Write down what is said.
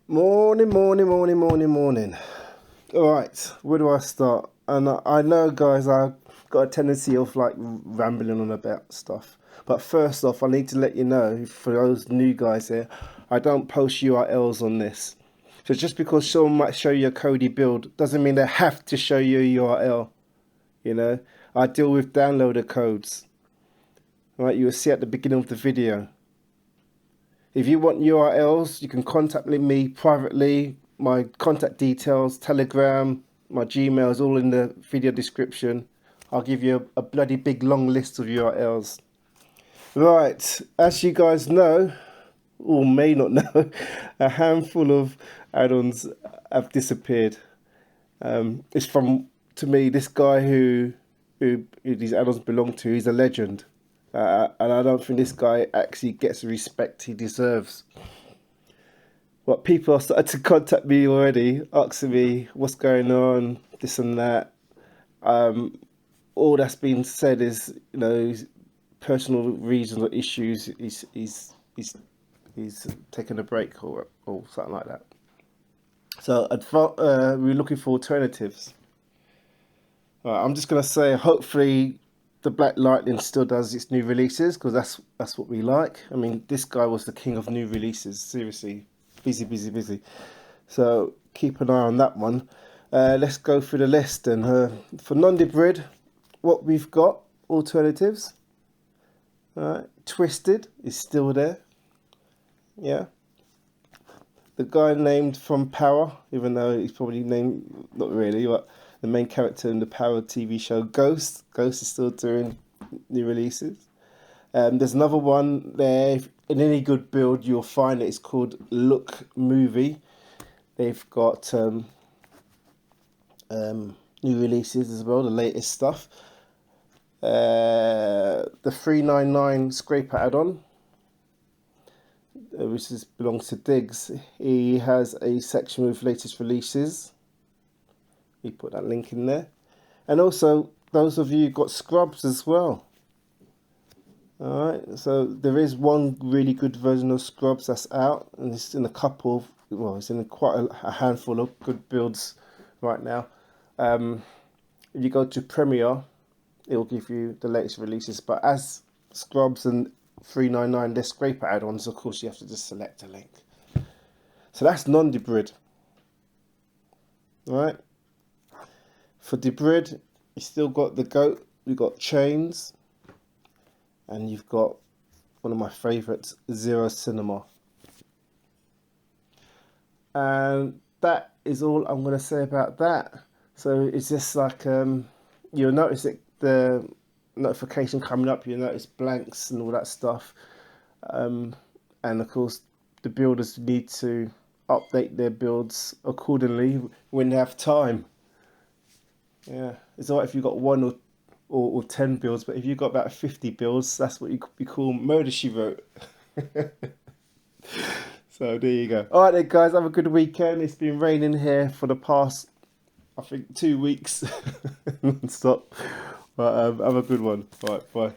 Morning, morning, morning, morning, morning. Alright, where do I start? And I know, guys, I've got a tendency of like rambling on about stuff. But first off, I need to let you know, for those new guys here, I don't post URLs on this. So just because someone might show you a Kodi build doesn't mean they have to show you a URL. You know, I deal with downloader codes. Right, you will see at the beginning of the video. If you want URLs, you can contact me privately. My contact details, Telegram, my Gmail is all in the video description. I'll give you a bloody big long list of URLs. Right, as you guys know, or may not know, a handful of add-ons have disappeared. It's from, to me, this guy who these add-ons belong to. He's a legend. And I don't think this guy actually gets the respect he deserves. But people are starting to contact me already, asking me what's going on, this and that. All that's been said is, you know, personal reasons or issues. He's taking a break or something like that. So we're looking for alternatives. I'm just gonna say, hopefully, the Black Lightning still does its new releases, because that's what we like. I mean, this guy was the king of new releases. Seriously, busy, busy, busy. So keep an eye on that one. Let's go through the list. And for Non-Debrid, what we've got, alternatives. Twisted is still there. Yeah. The guy named from Power, even though he's probably named, not really, but the main character in the Power TV show, Ghost. Ghost is still doing new releases. There's another one there. In any good build, you'll find it. It's called Look Movie. They've got new releases as well, the latest stuff. The 399 Scraper add-on, which belongs to Diggs. He has a section with latest releases. We put that link in there. And also, those of you who got Scrubs as well. Alright, so there is one really good version of Scrubs that's out, and it's in a couple, well, it's in quite a handful of good builds right now. If you go to Premiere, it will give you the latest releases, but as Scrubs and 399, they're scraper add-ons, of course you have to just select a link. So that's Non-Debrid. Alright. For Debrid, you still got the GOAT, you've got Chains, and you've got one of my favourites, Zero Cinema. And that is all I'm going to say about that. So it's just like, you'll notice it, the notification coming up, you'll notice blanks and all that stuff. And of course, the builders need to update their builds accordingly when they have time. Yeah, it's alright if you've got one or 10 builds, but if you've got about 50 builds, that's what we call murder she wrote. So there you go. Alright then, guys, have a good weekend. It's been raining here for the past, I think, 2 weeks non-stop. But have a good one. Alright, bye.